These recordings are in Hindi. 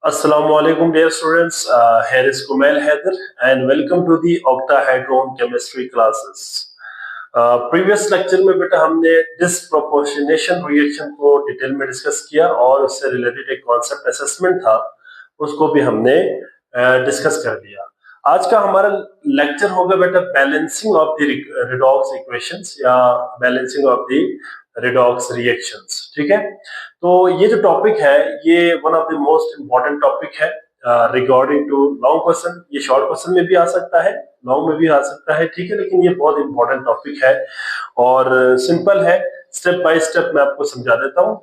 Assalamualaikum dear students, here is Kumail Haider and welcome to the octahedron chemistry classes. Previous lecture में बेटा हमने डिस्प्रोपोर्शनेशन रिएक्शन को डिटेल में डिस्कस किया और उससे रिलेटेड एक कॉन्सेप्ट असेसमेंट था, उसको भी हमने डिस्कस कर लिया। आज का हमारा लेक्चर होगा बेटा balancing of the redox equations या balancing of the redox reactions. ठीक है, तो ये जो टॉपिक है ये one of the most important topic है रिगार्डिंग टू लॉन्ग क्वेश्चन। ये शॉर्ट क्वेश्चन में भी आ सकता है, लॉन्ग में भी आ सकता है, ठीक है, लेकिन ये बहुत इंपॉर्टेंट टॉपिक है और सिंपल है। स्टेप बाय स्टेप मैं आपको समझा देता हूँ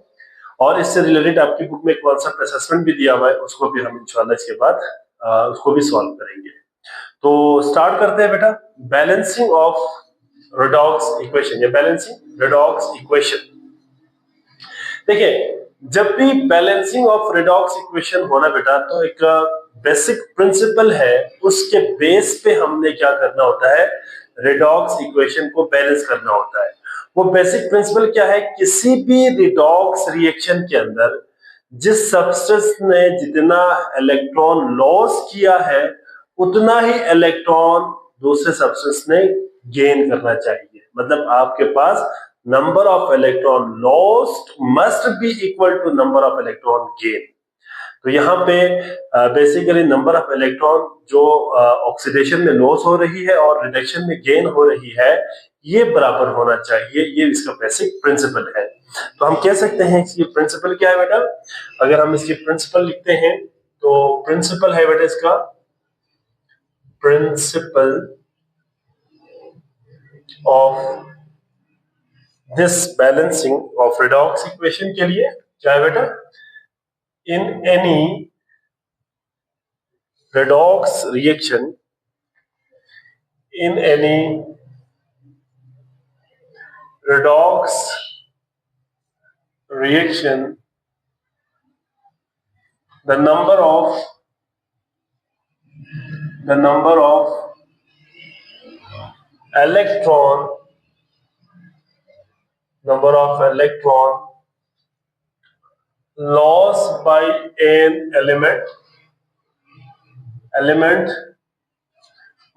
और इससे रिलेटेड आपकी बुक में कॉन्सेप्ट असेसमेंट भी दिया हुआ है, उसको भी हम इंशाल्लाह इसके बाद उसको भी सॉल्व करेंगे। तो स्टार्ट करते हैं बेटा, बैलेंसिंग ऑफ रिडॉक्स इक्वेशन या बैलेंसिंग रिडॉक्स इक्वेशन। देखिए, जब भी बैलेंसिंग ऑफ रिडॉक्स इक्वेशन होना बेटा तो एक बेसिक प्रिंसिपल है, उसके बेस पे हमने क्या करना होता है, रिडॉक्स इक्वेशन को बैलेंस करना होता है। वो बेसिक प्रिंसिपल क्या है, किसी भी रिडॉक्स रिएक्शन के अंदर जिस सब्सटेंस ने जितना इलेक्ट्रॉन लॉस किया है उतना ही इलेक्ट्रॉन दूसरे सब्सटेंस ने गेन करना चाहिए। मतलब आपके पास number of electron lost must be equal to number of electron gain। तो यहाँ पे बेसिकली नंबर ऑफ इलेक्ट्रॉन जो ऑक्सीडेशन में लॉस हो रही है और रिडक्शन में गेन हो रही है ये बराबर होना चाहिए, ये इसका बेसिक प्रिंसिपल है। तो हम कह सकते हैं कि प्रिंसिपल क्या है बेटा, अगर हम इसकी प्रिंसिपल लिखते हैं तो प्रिंसिपल है बेटा इसका principle of this balancing of redox equation के लिए क्या है बेटा, in any redox reaction, in any redox reaction, the number of electron lost by an element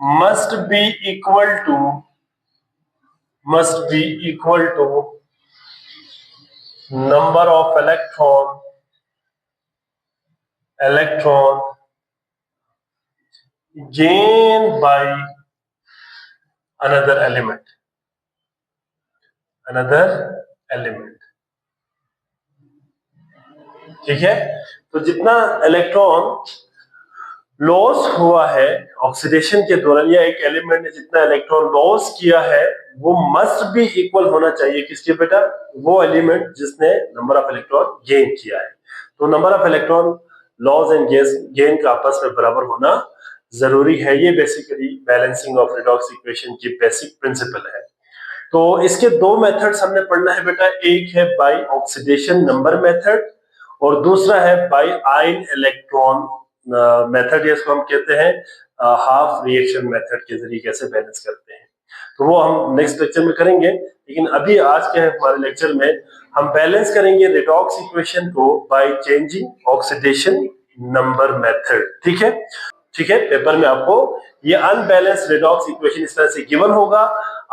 must be equal to number of electron gained by another element। ठीक है, तो जितना इलेक्ट्रॉन लॉस हुआ है ऑक्सीडेशन के दौरान या एक एलिमेंट ने जितना इलेक्ट्रॉन लॉस किया है वो मस्ट भी इक्वल होना चाहिए किसके बेटा, वो एलिमेंट जिसने नंबर ऑफ इलेक्ट्रॉन गेन किया है। तो number of electron loss and gain का आपस में बराबर होना जरूरी है। ये basically balancing of redox equation की बेसिक प्रिंसिपल है। तो इसके दो मेथड्स हमने पढ़ना है बेटा, एक है बाय ऑक्सीडेशन नंबर मेथड और दूसरा है बाय आयन इलेक्ट्रॉन मेथड, इसको हम कहते हैं हाफ रिएक्शन मेथड के जरिए कैसे बैलेंस करते हैं। तो वो हम नेक्स्ट लेक्चर में करेंगे, लेकिन अभी आज के हमारे लेक्चर में हम बैलेंस करेंगे रिडॉक्स इक्वेशन को by changing oxidation number method. ठीक है, पेपर में आपको ये अनबैलेंस्ड रिडॉक्स इक्वेशन इस तरह से गिवन होगा,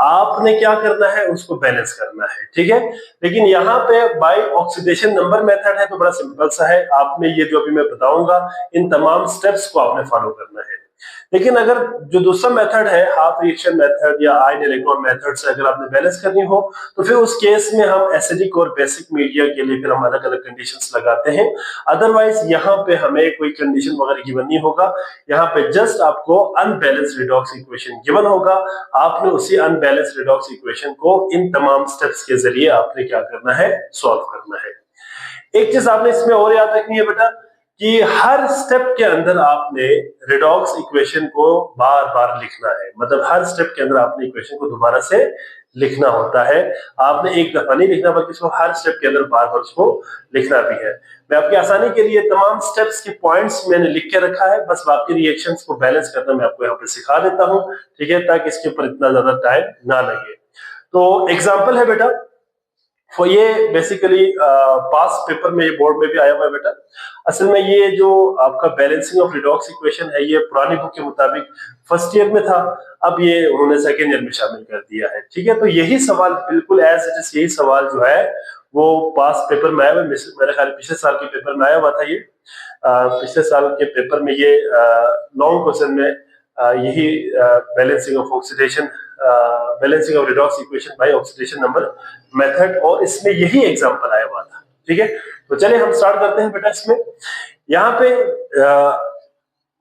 आपने क्या करना है उसको बैलेंस करना है। ठीक है, लेकिन यहाँ पे बाय ऑक्सीडेशन नंबर मेथड है तो बड़ा सिंपल सा है, आपने ये जो अभी मैं बताऊंगा इन तमाम स्टेप्स को आपने फॉलो करना है। लेकिन अगर जो दूसरा मेथड है हाफ रिएक्शन मेथड या आयन इलेक्ट्रॉन मेथड से अगर आपने बैलेंस करनी हो तो फिर उस केस में हम एसिडिक और बेसिक मीडिया के लिए फिर हम अलग अलग कंडीशंस लगाते हैं। अदरवाइज यहाँ पे हमें कोई कंडीशन वगैरह गिवन नहीं होगा, यहाँ पे जस्ट आपको अनबैलेंस्ड रिडॉक्स इक्वेशन गिवन होगा, आपने उसी अनबैलेंस्ड रिडॉक्स इक्वेशन को इन तमाम स्टेप्स के जरिए आपने क्या करना है, सॉल्व करना है। एक चीज आपने इसमें और याद रखनी है बेटा कि हर स्टेप के अंदर आपने रिडॉक्स इक्वेशन को बार बार लिखना है। मतलब हर स्टेप के अंदर आपने इक्वेशन को दोबारा से लिखना होता है, आपने एक दफा नहीं लिखना बल्कि इसको हर स्टेप के अंदर बार बार उसको लिखना भी है। मैं आपकी आसानी के लिए तमाम स्टेप्स के पॉइंट्स मैंने लिख के रखा है, बस बाकी रिएक्शंस को बैलेंस करना मैं आपको यहाँ पे सिखा देता हूँ, ठीक है, ताकि इसके ऊपर इतना ज्यादा टाइम ना लगे। तो एग्जाम्पल है बेटा, ये बेसिकली पास पेपर में, ये बोर्ड में भी आया हुआ है बेटा। असल में ये जो आपका बैलेंसिंग ऑफ रिडॉक्स इक्वेशन है, ये पुरानी बुक के मुताबिक फर्स्ट ईयर में था, अब ये उन्होंने सेकेंड ईयर में शामिल कर दिया है। ठीक है, तो यही सवाल बिल्कुल एज इट इज, यही सवाल जो है वो पास पेपर में आया हुआ, मेरे ख्याल पिछले साल के पेपर में आया हुआ था ये। पिछले साल के पेपर में ये लॉन्ग क्वेश्चन में यही balancing of oxidation, balancing of redox equation by oxidation number method, और इसमें यही एग्जांपल आया हुआ था। ठीक है, तो चलिए हम स्टार्ट करते हैं बेटा। इसमें यहाँ पे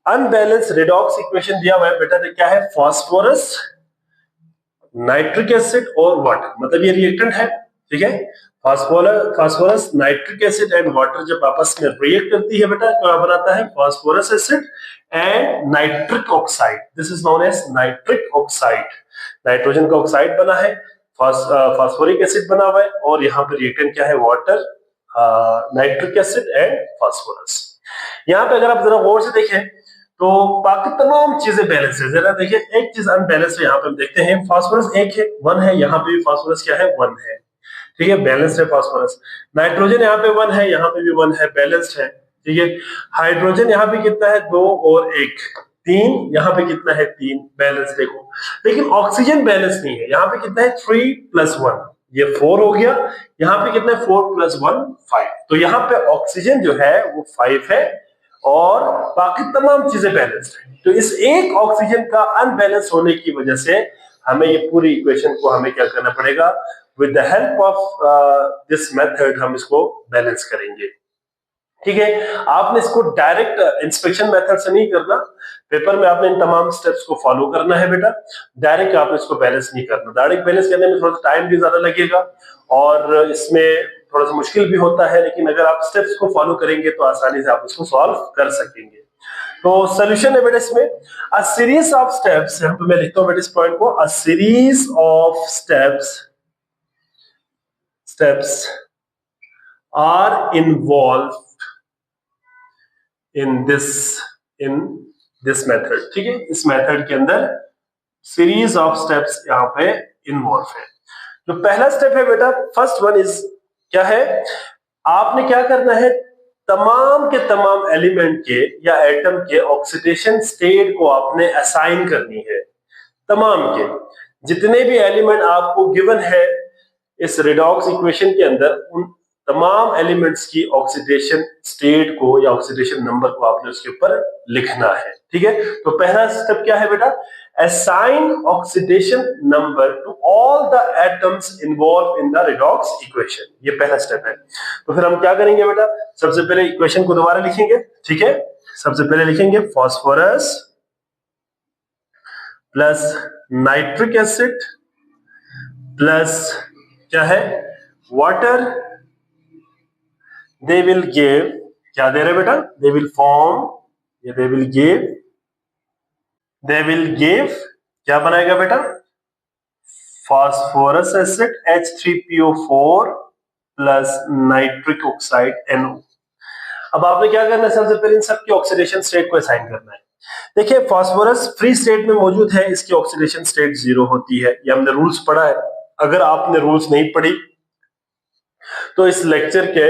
अनबैलेंस रिडॉक्स इक्वेशन दिया हुआ है बेटा, तो क्या है, फास्फोरस, नाइट्रिक एसिड और वाटर, मतलब ये रिएक्टेंट है। ठीक है, phosphorus, nitric acid and water जब आपस में रिएक्ट करती है बेटा, क्या बनाता है, phosphorus acid and nitric oxide. This is known as nitric oxide. Nitrogen का ऑक्साइड बना है, फास्फोरिक एसिड बना हुआ है, और यहाँ पे रिएक्टेंट क्या है, water, nitric acid and phosphorus. यहाँ पे अगर आप जरा गौर से देखें तो बाकी तमाम चीजें बैलेंस है। जरा देखिए, एक चीज अनबैलेंस है, यहाँ पे हम देखते हैं फास्फोरस एक है, 1 है, यहाँ पे भी फास्फोरस क्या है, 1 है। ठीक है, बैलेंस्ड है फास्फोरस। नाइट्रोजन यहाँ पे 1 है, यहाँ पे भी 1 है, बैलेंस्ड है। ठीक है, हाइड्रोजन यहाँ पे कितना है, 2 और 1, 3, यहाँ पे कितना है, 3, बैलेंस देखो। लेकिन ऑक्सीजन बैलेंस नहीं है, यहाँ पे कितना है, 3 + 1, ये 4 हो गया। यहाँ पे कितना है, 4 + 1 5। तो यहाँ पे ऑक्सीजन जो है वो 5 है और बाकी तमाम चीजें बैलेंस्ड है। तो इस एक ऑक्सीजन का अनबैलेंस होने की वजह से हमें ये पूरी इक्वेशन को हमें क्या करना पड़ेगा, with the help of this method हम इसको बैलेंस करेंगे। ठीक है, आपने इसको डायरेक्ट इंस्पेक्शन मेथड से नहीं करना, पेपर में आपने इन तमाम स्टेप्स को फॉलो करना है बेटा। डायरेक्ट आपने इसको बैलेंस नहीं करना, डायरेक्ट बैलेंस करने में थोड़ा सा टाइम भी ज्यादा लगेगा और इसमें थोड़ा सा मुश्किल भी होता है, लेकिन अगर आप स्टेप्स को फॉलो करेंगे तो आसानी से आप इसको सॉल्व कर सकेंगे। तो सोल्यूशन है बेटा इसमें, अ सीरीज ऑफ स्टेप्स, यहाँ पे मैं लिखता हूँ बेटा इस पॉइंट को, a series of steps are involved in this method। ठीक है, इस मेथड के अंदर सीरीज ऑफ स्टेप्स यहाँ पे इन्वॉल्व है। जो पहला स्टेप है बेटा, फर्स्ट वन इज क्या है, आपने क्या करना है, तमाम के तमाम एलिमेंट के या एटम के ऑक्सीडेशन स्टेट को आपने असाइन करनी है। तमाम के जितने भी एलिमेंट आपको गिवन है इस रिडॉक्स इक्वेशन के अंदर, उन तमाम एलिमेंट्स की ऑक्सीडेशन स्टेट को या ऑक्सीडेशन नंबर को आपने उसके ऊपर लिखना है। ठीक है, तो पहला स्टेप क्या है बेटा, assign oxidation number to all the atoms involved in the redox equation। ये पहला स्टेप है। तो फिर हम क्या करेंगे बेटा, सबसे पहले इक्वेशन को दोबारा लिखेंगे। ठीक है, सबसे पहले लिखेंगे phosphorus plus nitric acid plus क्या है, वाटर, दे विल गिव, क्या दे रहे बेटा, दे विल फॉर्म, ये दे विल गिव क्या बनाएगा बेटा, phosphorus acid H3PO4 plus nitric oxide NO। अब आपने क्या करना है, सबसे पहले इन सबकी ऑक्सीडेशन स्टेट को असाइन करना है। देखिए, फास्फोरस फ्री स्टेट में मौजूद है, इसकी ऑक्सीडेशन स्टेट 0 होती है, ये हमने रूल्स पढ़ा है। अगर आपने रूल्स नहीं पढ़ी तो इस लेक्चर के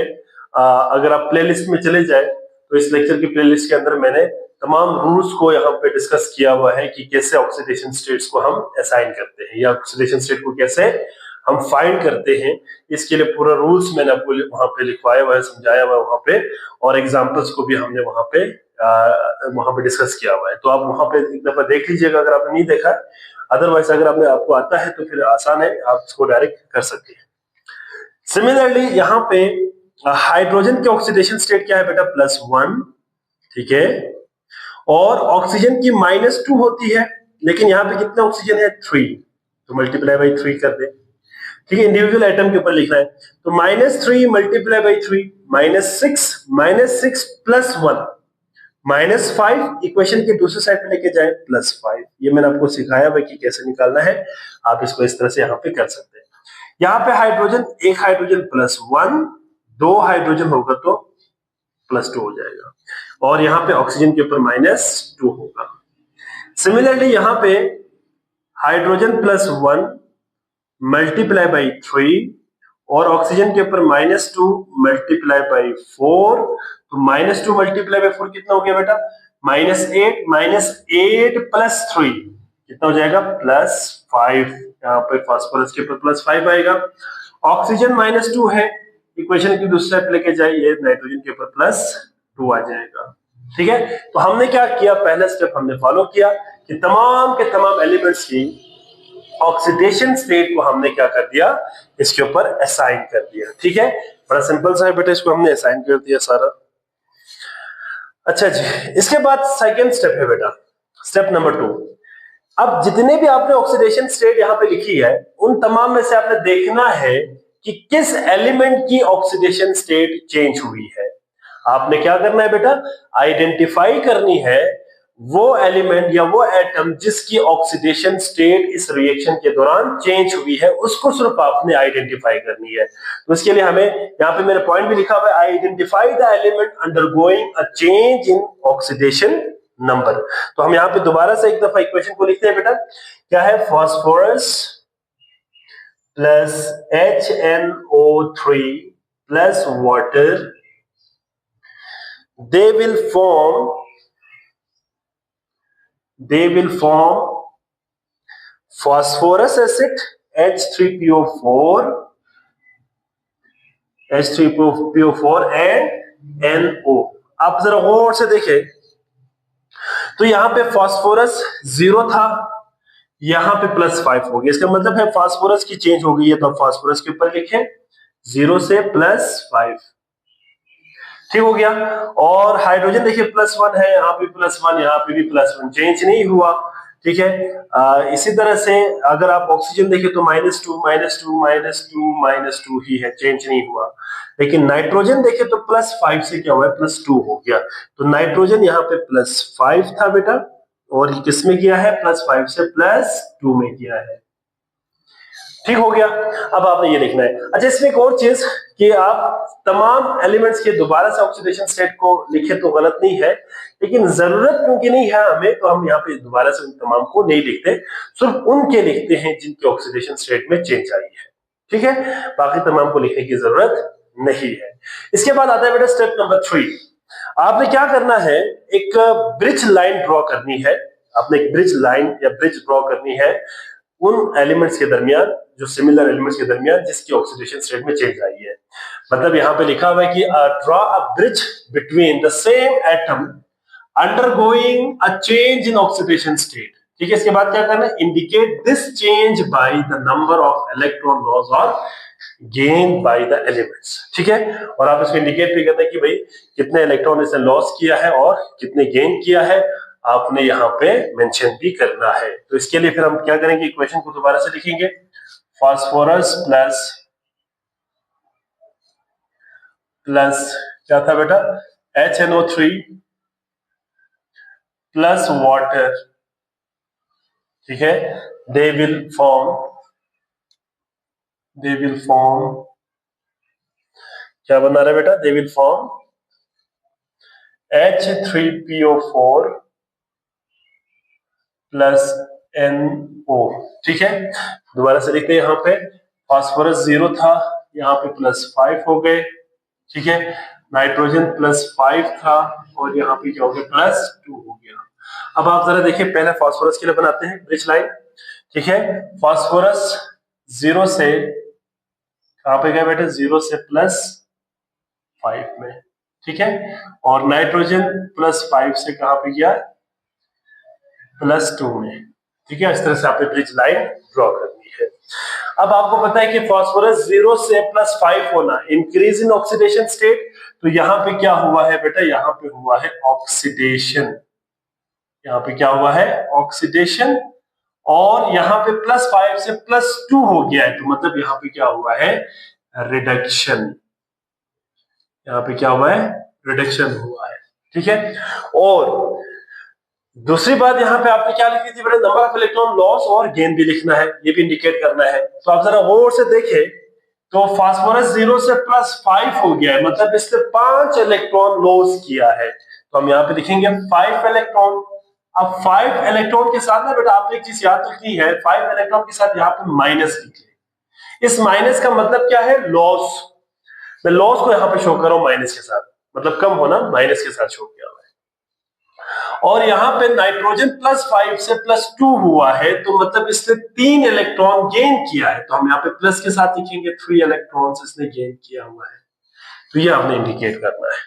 अगर आप प्लेलिस्ट में चले जाए तो इस लेक्चर की प्लेलिस्ट के अंदर मैंने तमाम रूल्स को यहाँ पे डिस्कस किया हुआ है कि कैसे ऑक्सीडेशन स्टेट्स को हम असाइन करते हैं या ऑक्सीडेशन स्टेट को कैसे हम फाइंड करते हैं। इसके लिए पूरा रूल्स मैंने आपको वहां पे लिखवाया हुआ है, समझाया हुआ है वहां पे, और एग्जांपल्स को भी हमने वहां पे डिस्कस किया हुआ है। तो आप वहां पे एक दफा देख लीजिएगा अगर आपने नहीं देखा। अदरवाइज अगर आपको आता है तो फिर आसान है, आप इसको डायरेक्ट कर सकते हैं। सिमिलरली यहाँ पे हाइड्रोजन की ऑक्सीडेशन स्टेट क्या है बेटा, +1। ठीक है, और ऑक्सीजन की -2 होती है, लेकिन यहाँ पे कितना ऑक्सीजन है, 3, तो मल्टीप्लाई बाई 3 कर दे। ठीक है, इंडिविजुअल एटम के ऊपर लिखना है, तो -3 मल्टीप्लाई बाई 3 -6 प्लस 1 -5, इक्वेशन के दूसरे साइड पे लेके जाए +5। ये मैंने आपको सिखाया हुआ कि कैसे निकालना है, आप इसको इस तरह से यहाँ पे कर सकते हैं। यहाँ पे हाइड्रोजन, एक हाइड्रोजन +1, 2 हाइड्रोजन होगा तो +2 हो जाएगा, और यहाँ पे ऑक्सीजन के ऊपर -2 होगा। सिमिलरली यहाँ पे हाइड्रोजन +1 मल्टीप्लाई बाई 3 और ऑक्सीजन के ऊपर -2 मल्टीप्लाई बाई 4, तो -2 मल्टीप्लाई बाई 4 कितना हो गया बेटा? -8 प्लस 3 कितना हो जाएगा? +5। यहाँ पे फास्फोरस के ऊपर +5 आएगा। ऑक्सीजन -2 है, इक्वेशन की दूसरी साइड लेके जाइए, नाइट्रोजन के ऊपर +2 आ जाएगा। ठीक है, तो हमने क्या किया, पहला स्टेप हमने फॉलो किया कि तमाम के तमाम एलिमेंट्स की ऑक्सीडेशन स्टेट को हमने क्या कर दिया, इसके ऊपर असाइन कर दिया। ठीक है, बड़ा सिंपल सा है बेटा, इसको हमने असाइन कर दिया सारा। अच्छा जी, इसके बाद सेकंड स्टेप है बेटा, स्टेप नंबर 2। अब जितने भी आपने ऑक्सीडेशन स्टेट यहां पे लिखी है, उन तमाम में से आपने देखना है कि किस एलिमेंट की ऑक्सीडेशन स्टेट चेंज हुई है। आपने क्या करना है बेटा, आइडेंटिफाई करनी है वो एलिमेंट या वो एटम जिसकी ऑक्सीडेशन स्टेट इस रिएक्शन के दौरान चेंज हुई है, उसको सिर्फ आपने आइडेंटिफाई करनी है। तो इसके लिए हमें यहाँ पे मेरा पॉइंट भी लिखा हुआ है, identify the element undergoing a change in oxidation number. तो हम यहाँ पे दोबारा से एक दफा इक्वेशन को लिखते हैं बेटा, क्या है, phosphorus plus HNO3 plus water, they will form phosphorus acid H3PO4 and NO। आप जरा गौर से देखें तो यहां पे फास्फोरस 0 था, यहां पे +5 हो गया, इसका मतलब है फास्फोरस की चेंज हो गई है। तो फास्फोरस के ऊपर लिखें 0 से +5, ठीक हो गया। और हाइड्रोजन देखिए +1 है, यहाँ पे +1, यहाँ पे भी +1, चेंज नहीं हुआ। ठीक है, इसी तरह से अगर आप ऑक्सीजन देखें तो -2 -2 -2 -2 ही है, चेंज नहीं हुआ। लेकिन नाइट्रोजन देखें तो +5 से क्या हुआ है, +2 हो गया। तो नाइट्रोजन यहाँ पे +5 था बेटा, और ये किस में गया है, +5 से +2 में गया है। ठीक हो गया। अब आपने ये लिखना है। अच्छा, इसमें एक और चीज कि आप तमाम एलिमेंट्स के दोबारा से ऑक्सीडेशन स्टेट को लिखे तो गलत नहीं है, लेकिन जरूरत क्योंकि नहीं है हमें, तो हम यहाँ पे दोबारा से उन तमाम को नहीं लिखते, सिर्फ उनके लिखते हैं जिनकी ऑक्सीडेशन स्टेट में चेंज आई है। ठीक है, बाकी तमाम को लिखने की जरूरत नहीं है। इसके बाद आता है बेटा स्टेप नंबर 3। आपने क्या करना है, एक ब्रिज लाइन ड्रॉ करनी है। आपने एक ब्रिज लाइन या ब्रिज ड्रॉ करनी है उन एलिमेंट्स के दरमियान, जो सिमिलर एलिमेंट्स के दरमियान जिसकी ऑक्सीडेशन स्टेट में चेंज आई है। मतलब यहाँ पे लिखा हुआ है कि draw a bridge between the same atom undergoing a change in oxidation state. ठीक है, इसके बाद क्या करना है, indicate this change by the number of electron loss और गेन बाय द एलिमेंट्स। ठीक है, और आप इसको इंडिकेट भी करते हैं कि भाई कितने इलेक्ट्रॉन इसने लॉस किया है और कितने गेन किया है, आपने यहाँ पे मेंशन भी करना है। तो इसके लिए फिर हम क्या करेंगे, इक्वेशन को दोबारा से लिखेंगे, फास्फोरस प्लस क्या था बेटा, HNO3 प्लस वाटर। ठीक है, दे विल फॉर्म क्या बना रहा है बेटा, they will form H3PO4 plus NO। ठीक है, दोबारा से लिखते हैं, यहाँ पे फास्फोरस 0 था, यहाँ पे +5 हो गए। ठीक है, नाइट्रोजन +5 था और यहाँ पे क्या हो गया, +2 हो गया। अब आप जरा देखिए, पहले फास्फोरस के लिए बनाते हैं ब्रिज लाइन। ठीक है, फास्फोरस 0 से कहां पे गया बेटा, 0 से +5 में। ठीक है, और नाइट्रोजन +5 से कहां पे गया, +2 में। ठीक है, इस तरह से आपने ब्रिज लाइन ड्रॉ करनी है। अब आपको पता है कि फास्फोरस 0 से +5 होना, इंक्रीज इन ऑक्सीडेशन स्टेट। तो यहाँ पे क्या हुआ है बेटा, यहाँ पे हुआ है ऑक्सीडेशन। यहाँ पे क्या हुआ है, ऑक्सीडेशन। और यहाँ पे +5 से +2 हो गया है, तो मतलब यहाँ पे क्या हुआ है, रिडक्शन। यहाँ पे क्या हुआ है, रिडक्शन हुआ है। ठीक है, और दूसरी बात यहाँ पे आपने क्या लिखी थी बेटा, नंबर ऑफ इलेक्ट्रॉन लॉस और गेन भी लिखना है, ये भी इंडिकेट करना है। तो आप जरा गौर से देखें तो फास्फोरस 0 से +5 हो गया है, मतलब इसने 5 इलेक्ट्रॉन लॉस किया है। तो हम यहाँ पे लिखेंगे 5 इलेक्ट्रॉन। अब 5 इलेक्ट्रॉन के साथ ना बेटा आपने एक चीज याद रखनी है, 5 इलेक्ट्रॉन के साथ यहाँ पे माइनस लिखे। इस माइनस का मतलब क्या है, लॉस। मैं लॉस को यहां पे शो कर रहा हूं माइनस के साथ, मतलब कम होना माइनस के साथ शो किया हुआ है। और यहां पे नाइट्रोजन +5 से +2 हुआ है, तो मतलब इसने 3 इलेक्ट्रॉन गेन किया है, तो हम यहाँ पे प्लस के साथ लिखेंगे 3 इलेक्ट्रॉन्स इसने गेन किया हुआ है, तो ये आपने इंडिकेट करना है।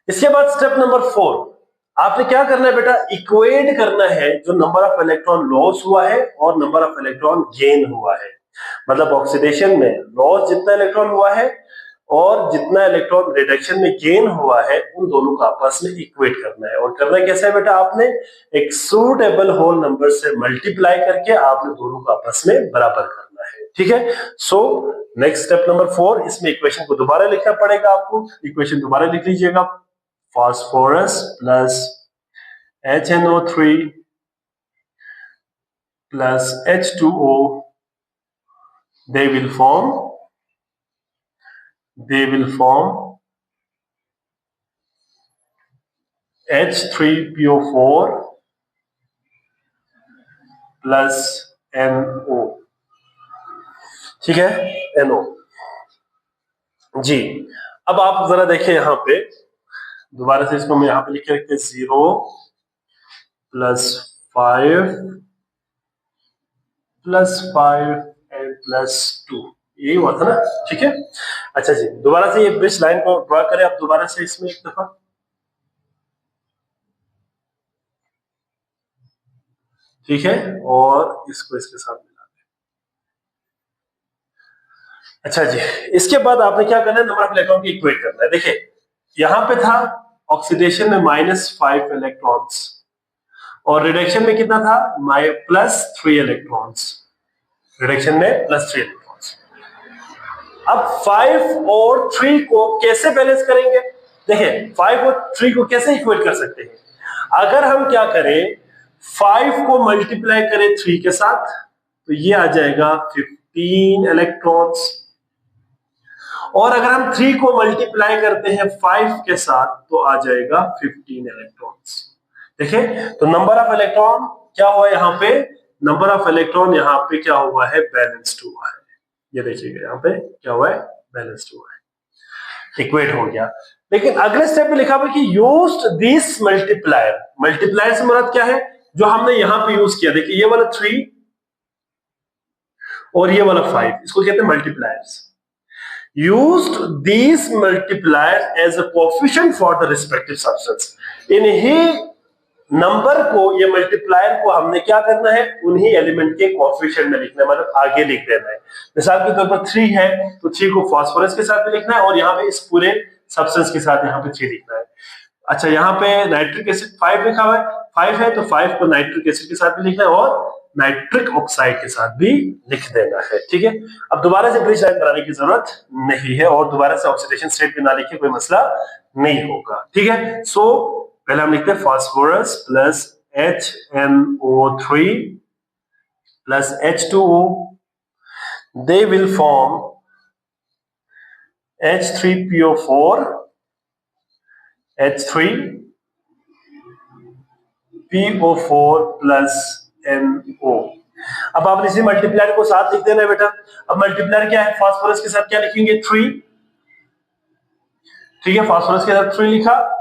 इसके बाद स्टेप नंबर 4, आपने क्या करना है बेटा, इक्वेट करना है जो नंबर ऑफ इलेक्ट्रॉन लॉस हुआ है और नंबर ऑफ इलेक्ट्रॉन गेन हुआ है। मतलब ऑक्सीडेशन में लॉस जितना इलेक्ट्रॉन हुआ है और जितना इलेक्ट्रॉन रिडक्शन में गेन हुआ है, उन दोनों का आपस में इक्वेट करना है। और करना कैसे है बेटा, आपने एक सूटेबल होल नंबर से मल्टीप्लाई करके आपने दोनों को आपस में बराबर करना है, ठीक है। सो नेक्स्ट स्टेप नंबर 4, इसमें इक्वेशन को दोबारा लिखना पड़ेगा आपको। इक्वेशन दोबारा लिख लीजिएगा, phosphorus plus HNO3 plus H2O, they will form H3PO4 plus NO, ठीक है, NO जी। अब आप जरा देखिए यहां पे, दोबारा से इसको मैं यहां पे लिख के रखते हैं 0 + 5 +5 एंड +2, यही हुआ था ना, ठीक है। अच्छा जी, दोबारा से ये ब्रिज लाइन को ड्रॉ करें आप दोबारा से इसमें एक दफा, ठीक है, और इसको इसके साथ मिला दें। अच्छा जी, इसके बाद आपने क्या करना है, नंबर ऑफ इलेक्ट्रॉन की इक्वेट करना है। देखिए यहां पे था ऑक्सीडेशन में -5 इलेक्ट्रॉन्स और रिडक्शन में कितना था, +3 इलेक्ट्रॉन्स, रिडक्शन में +3 इलेक्ट्रॉन्स। अब 5 और 3 को कैसे बैलेंस करेंगे, देखिए 5 और 3 को कैसे इक्वेट कर सकते हैं, अगर हम क्या करें, 5 को मल्टीप्लाई करें 3 के साथ तो ये आ जाएगा 15 इलेक्ट्रॉन्स, और अगर हम 3 को मल्टीप्लाई करते हैं 5 के साथ तो आ जाएगा 15 इलेक्ट्रॉन्स। देखिए तो नंबर ऑफ इलेक्ट्रॉन क्या हुआ यहाँ पे, नंबर ऑफ इलेक्ट्रॉन यहाँ पे क्या हुआ है, बैलेंस्ड हुआ है। ये देखिएगा यहाँ पे क्या हुआ है, बैलेंस्ड हुआ है, इक्वेट हो गया। लेकिन अगले स्टेप में लिखा हुआ कि यूज्ड दिस मल्टीप्लायर, मल्टीप्लायर से मतलब क्या है, जो हमने यहां पे यूज किया, देखिए ये वाला 3 और ये वाला 5, इसको कहते हैं multipliers. Used these multipliers as a coefficient for the respective substance, इन्हीं नंबर को, ये मल्टीप्लायर को हमने क्या करना है, उन्हीं एलिमेंट के कोएफिशिएंट में लिखना है, मतलब आगे लिख देना है। मिसाल के तौर पर 3 है तो 3 को फास्फोरस के साथ भी लिखना है और यहाँ पे इस पूरे सब्सटेंस के साथ यहाँ पे 3 लिखना है। अच्छा यहाँ पे नाइट्रिक एसिड 5 लिखा हुआ है, 5 है तो 5 को नाइट्रिक एसिड के साथ भी लिखना है और नाइट्रिक ऑक्साइड के साथ भी लिख देना है, ठीक है। अब दोबारा से ब्रिज लाइन बनाने की जरूरत नहीं है और दोबारा से ऑक्सीडेशन स्टेट भी ना लिखे, कोई मसला नहीं होगा, ठीक है। सो पहले हम लिखते हैं phosphorus plus HNO3 plus H2O, they will form H3PO4 H3PO4 plus NO। अब आपने इसी मल्टीप्लायर को साथ लिख देना है बेटा। अब मल्टीप्लायर क्या है, फास्फोरस के साथ क्या लिखेंगे, 3, ठीक है, फास्फोरस के साथ 3 लिखा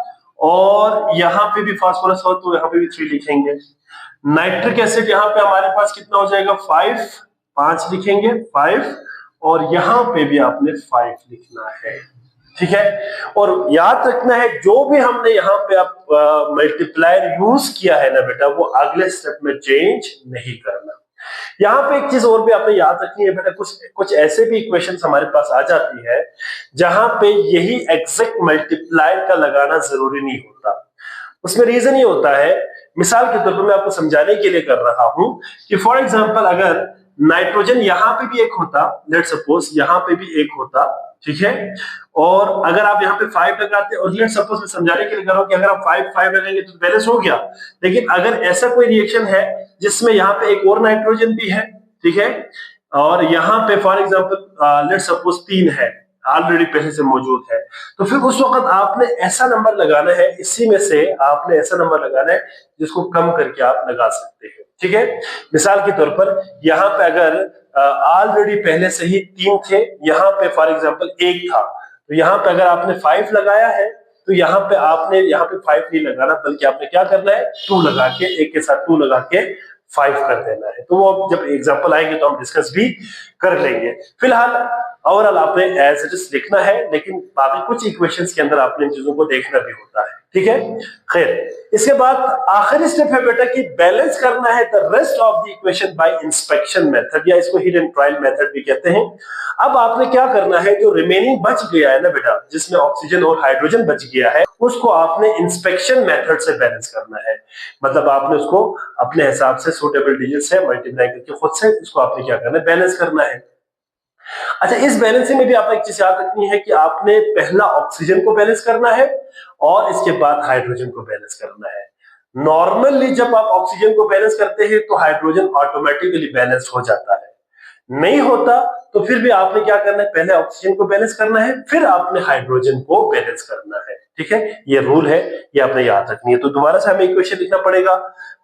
और यहां पे भी फास्फोरस हो तो यहां पे भी 3 लिखेंगे। नाइट्रिक एसिड यहां पे हमारे पास कितना हो जाएगा, 5 लिखेंगे 5, और यहां पे भी आपने 5 लिखना है, ठीक है। और याद रखना है जो भी हमने यहाँ पे आप मल्टीप्लायर यूज किया है ना बेटा, वो अगले स्टेप में चेंज नहीं करना। यहाँ पे एक चीज और भी आपने याद रखनी है बेटा, कुछ ऐसे भी इक्वेशंस हमारे पास आ जाती है जहां पे यही एग्जैक्ट मल्टीप्लायर का लगाना जरूरी नहीं होता। उसमें रीजन ये होता है, मिसाल के तौर पर मैं आपको समझाने के लिए कर रहा हूं कि फॉर एग्जांपल अगर नाइट्रोजन यहां पे भी एक होता, लेट सपोज यहां पे भी एक होता, ठीक है, और अगर आप यहाँ पे 5 लगाते और लेट सपोज मैं समझाने के लिए कर रहा हूं कि अगर आप 5 लगाएंगे तो बैलेंस हो गया। लेकिन अगर ऐसा कोई रिएक्शन है जिसमें यहाँ पे एक और नाइट्रोजन भी है, ठीक है, और यहाँ पे फॉर एग्जांपल लेट सपोज 3 है, ऑलरेडी पहले से मौजूद है, तो फिर उस वक्त आपने ऐसा नंबर लगाना है, इसी में से आपने ऐसा नंबर लगाना है जिसको कम करके आप लगा सकते हैं। ठीक है, मिसाल के तौर पर यहाँ पे अगर ऑलरेडी पहले से ही 3 थे, यहाँ पे फॉर एग्जांपल 1 था, तो यहाँ पे अगर आपने 5 लगाया है तो यहाँ पे आपने यहाँ पे 5 नहीं लगाना, बल्कि आपने क्या करना है 2 लगा के, 1 के साथ 2 लगा के 5 कर देना है। तो वो जब एग्जांपल आएंगे तो हम डिस्कस भी कर लेंगे। फिलहाल ओवरऑल आपने एज इट इज लिखना है, लेकिन बाकी कुछ इक्वेशंस के अंदर आपने इन चीजों को देखना भी होता है। ठीक है, खैर इसके बाद आखिरी स्टेप है बेटा कि बैलेंस करना है the rest of the equation by inspection method, या इसको हिट एंड ट्रायल मेथड भी कहते हैं। अब आपने क्या करना है, जो रिमेनिंग बच गया है ना बेटा, जिसमें ऑक्सीजन और हाइड्रोजन बच गया है, उसको आपने इंस्पेक्शन मेथड से बैलेंस करना है। मतलब आपने उसको अपने हिसाब से सूटेबल डिजिट से मल्टीप्लाई करके खुद से इसको आपने क्या करना है, बैलेंस करना है। अच्छा, इस बैलेंसिंग में भी आपको एक चीज याद रखनी है कि आपने पहला ऑक्सीजन को बैलेंस करना है और इसके बाद हाइड्रोजन को बैलेंस करना है। नॉर्मली जब आप ऑक्सीजन को बैलेंस करते हैं तो हाइड्रोजन ऑटोमेटिकली बैलेंस हो जाता है, नहीं होता तो फिर भी आपने क्या करना है, पहले ऑक्सीजन को बैलेंस करना है, फिर आपने हाइड्रोजन को बैलेंस करना है। ठीक है, ये रूल है, ये आपने याद रखनी है। तो दोबारा से हमें इक्वेशन लिखना पड़ेगा,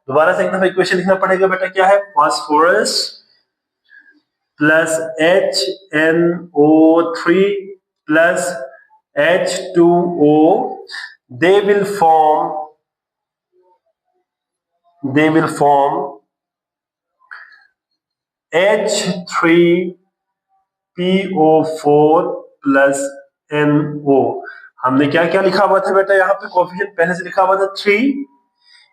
दोबारा से एक दफा इक्वेशन लिखना पड़ेगा बेटा, क्या है, phosphorus plus HNO3 plus H2O, they will form H3PO4 plus NO। हमने क्या क्या लिखा हुआ था बेटा, यहाँ पे कोफिशिएंट पहले से लिखा हुआ था 3,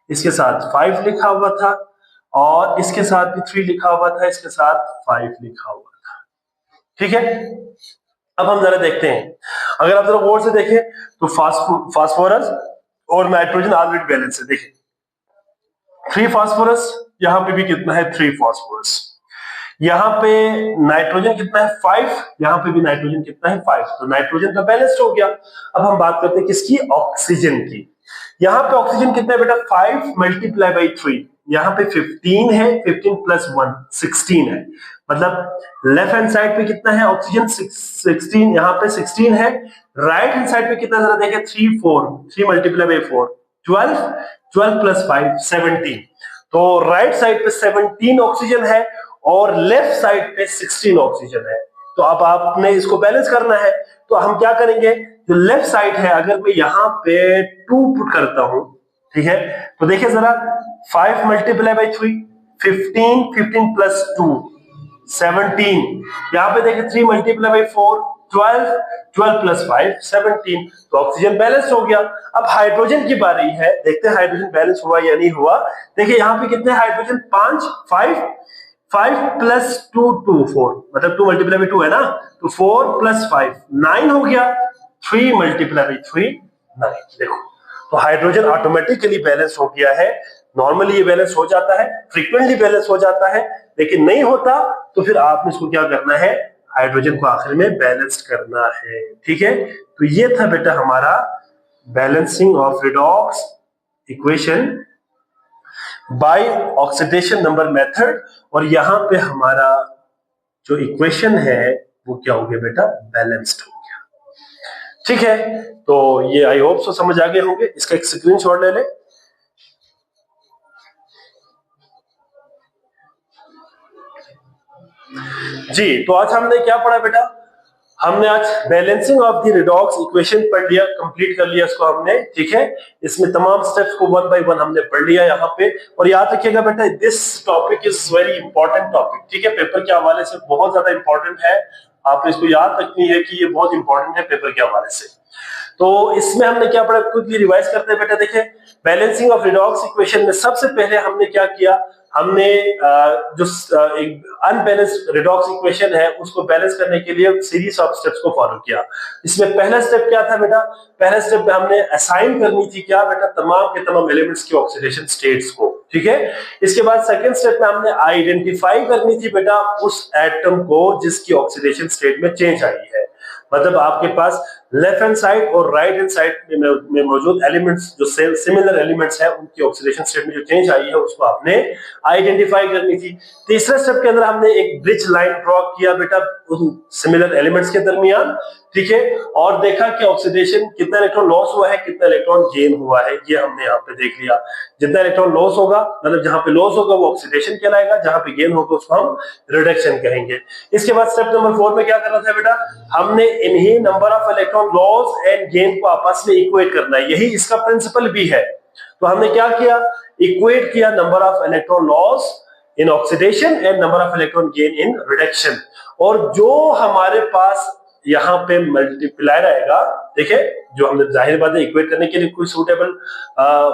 इसके साथ 5 लिखा हुआ था, और इसके साथ भी 3 लिखा हुआ था, इसके साथ 5 लिखा हुआ था। ठीक है, अब हम जरा देखते हैं, अगर आप जरा गौर से देखें तो फास्फोरस और नाइट्रोजन ऑलरेडी बैलेंस है। देखें 3 फास्फोरस, यहाँ पे भी कितना है 3 फास्फोरस, यहाँ पे नाइट्रोजन कितना है 5, यहाँ पे भी नाइट्रोजन कितना है 5, तो नाइट्रोजन का बैलेंस्ड हो गया। अब हम बात करते हैं किसकी, ऑक्सीजन की। यहाँ पे ऑक्सीजन कितना है बेटा, 5 मल्टीप्लाई बाई 3, यहाँ पे 15 है, 15 प्लस 1 16 है, मतलब लेफ्ट हैंड साइड पे कितना है ऑक्सीजन 16, यहाँ पे 16 है। राइट हैंड साइड पे कितना, जरा देखें 3 मल्टीप्लाई बाई 4 12, 12 प्लस 5 17, तो राइट साइड पे 17 ऑक्सीजन है और लेफ्ट साइड पे 16 ऑक्सीजन है। तो अब आपने इसको बैलेंस करना है, तो हम क्या करेंगे, जो लेफ्ट साइड है अगर मैं यहाँ पे 2 पुट करता हूं, ठीक है, तो देखिए जरा 5 मल्टीप्लाई बाई 3 15, 15 प्लस 2 17, यहाँ पे देखिए 3 मल्टीप्लाई बाई 4 12, 12 प्लस 5 17, तो ऑक्सीजन बैलेंस हो गया। अब हाइड्रोजन की बारी है, देखते हैं हाइड्रोजन बैलेंस हुआ या नहीं हुआ। देखिए यहाँ पे कितने हाइड्रोजन, 5 प्लस 2 2 4, मतलब 2 मल्टीप्लाई बाई 2 है ना, तो 4 प्लस 5 9 हो गया, 3 मल्टीप्लाई बाई 3 9। देखो तो हाइड्रोजन ऑटोमेटिकली बैलेंस हो गया है। नॉर्मली ये बैलेंस हो जाता है, फ्रीक्वेंटली बैलेंस हो जाता है, लेकिन नहीं होता तो फिर आपने इसको क्या करना है, हाइड्रोजन को आखिर में बैलेंस करना है। ठीक है, तो ये था बेटा हमारा balancing of redox equation by oxidation number method, और यहां पे हमारा जो इक्वेशन है वो क्या हो गया बेटा, बैलेंस्ड हो गया। ठीक है, तो ये आई होप सो समझ आ गए होंगे, इसका एक स्क्रीनशॉट ले ले। जी, तो आज हमने क्या पढ़ा बेटा, हमने आज balancing of the redox equation पढ़ लिया, कंप्लीट कर लिया इसको हमने। ठीक है, इसमें तमाम स्टेप्स को 1 बाय 1 हमने पढ़ लिया यहाँ पे। और याद रखिएगा बेटा, this topic is very important topic. ठीक है, पेपर के हवाले से बहुत ज्यादा इंपॉर्टेंट है, आपने इसको याद रखनी है कि ये बहुत इंपॉर्टेंट है पेपर के हवाले से। तो इसमें हमने क्या पढ़ा, क्विकली रिवाइज करते हैं बेटा। देखिए बैलेंसिंग ऑफ रिडॉक्स इक्वेशन में सबसे पहले हमने क्या किया, हमने जो एक अनबैलेंस्ड रिडॉक्स इक्वेशन है उसको बैलेंस करने के लिए सीरीज ऑफ स्टेप्स को फॉलो किया। इसमें पहला स्टेप क्या था बेटा, पहला स्टेप में हमने असाइन करनी थी क्या बेटा, तमाम के तमाम एलिमेंट्स की ऑक्सीडेशन स्टेट्स को। ठीक है, इसके बाद सेकंड स्टेप में हमने आइडेंटिफाई करनी थी बेटा उस एटम को जिसकी ऑक्सीडेशन स्टेट में चेंज आई है। मतलब आपके पास लेफ्ट हैंड साइड और राइट हैंड साइड में मौजूद एलिमेंट्स जो सिमिलर एलिमेंट्स है उनकी ऑक्सीडेशन स्टेट में जो चेंज आई है उसको आपने आइडेंटिफाई करनी थी। तीसरे स्टेप के अंदर हमने एक ब्रिज लाइन ड्रॉ किया बेटा उन सिमिलर एलिमेंट्स के दरमियान, ठीक है, और देखा कि ऑक्सीडेशन कितना इलेक्ट्रॉन लॉस हुआ है कितना इलेक्ट्रॉन गेन हुआ है, ये हमने यहाँ पे देख लिया। जितना इलेक्ट्रॉन लॉस होगा मतलब जहां पे लॉस होगा वो ऑक्सीडेशन कहलाएगा, जहां पे गेन होगा उसको हम रिडक्शन कहेंगे। इसके बाद स्टेप नंबर 4 में क्या करना था बेटा, हमने इन्हीं number of electron loss and gain को आपस में इक्वेट करना है, यही इसका प्रिंसिपल भी है। तो हमने क्या किया, इक्वेट किया number of electron loss in oxidation and number of electron gain in reduction, और जो हमारे पास यहाँ पे मल्टीप्लायर आएगा, देखिए जो हमने जाहिर बात है इक्वेट करने के लिए कोई सूटेबल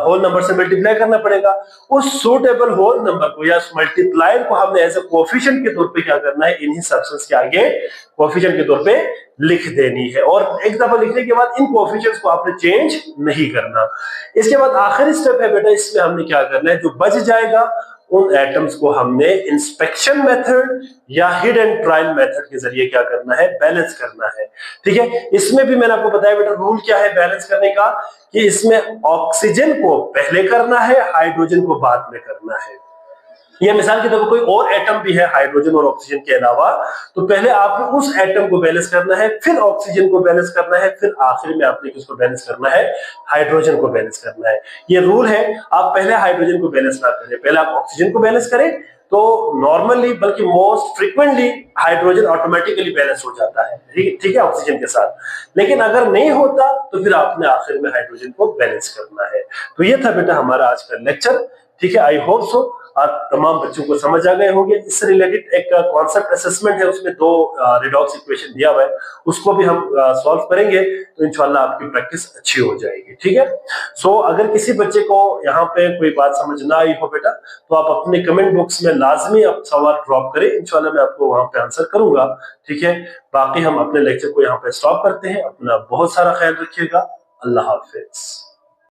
होल नंबर से मल्टीप्लाई करना पड़ेगा, उस सूटेबल होल नंबर को या मल्टीप्लायर को हमने एज ए कोएफिशिएंट के तौर पे क्या करना है, इन्हीं सब्सटेंस के आगे कोएफिशिएंट के तौर पे लिख देनी है, और एक दफा लिखने के बाद इन कोएफिशिएंट्स को आपने चेंज नहीं करना। इसके बाद आखिरी स्टेप है बेटा, इसमें हमने क्या करना है, जो बच जाएगा उन एटम्स को हमने इंस्पेक्शन मेथड या हिट एंड ट्रायल मेथड के जरिए क्या करना है, बैलेंस करना है, ठीक है। इसमें भी मैंने आपको बताया बेटा रूल क्या है बैलेंस करने का, कि इसमें ऑक्सीजन को पहले करना है हाइड्रोजन को बाद में करना है। ये मिसाल के तौर पर कोई और एटम भी है हाइड्रोजन और ऑक्सीजन के अलावा, तो पहले आपने उस एटम को बैलेंस करना है, फिर ऑक्सीजन को बैलेंस करना है, फिर आखिर में आपने किसको बैलेंस करना है, हाइड्रोजन को बैलेंस करना है। ये रूल है, आप पहले हाइड्रोजन को बैलेंस ना करें, पहले आप ऑक्सीजन को बैलेंस करें, तो नॉर्मली बल्कि most frequently hydrogen automatically balance हो जाता है, ठीक है, ऑक्सीजन के साथ। लेकिन अगर नहीं होता तो फिर आपने आखिर में हाइड्रोजन को बैलेंस करना है। तो ये था बेटा हमारा आज का लेक्चर, ठीक है। आई होप सो आप तमाम बच्चों को समझ आ गए होंगे। इससे रिलेटेड एक कॉन्सेप्ट असेसमेंट है, उसमें 2 रिडॉक्स इक्वेशन दिया हुआ है, उसको भी हम सॉल्व करेंगे, तो इंशाल्लाह आपकी प्रैक्टिस अच्छी हो जाएगी, ठीक है। सो अगर किसी बच्चे को यहाँ पे कोई बात समझ ना आई हो बेटा, तो आप अपने कमेंट बॉक्स में लाजमी आप सवाल ड्रॉप करें, इंशाल्लाह मैं आपको वहां पे आंसर करूंगा, ठीक है। बाकी हम अपने लेक्चर को यहाँ पे स्टॉप करते हैं। अपना बहुत सारा ख्याल रखिएगा। अल्लाह हाफिज।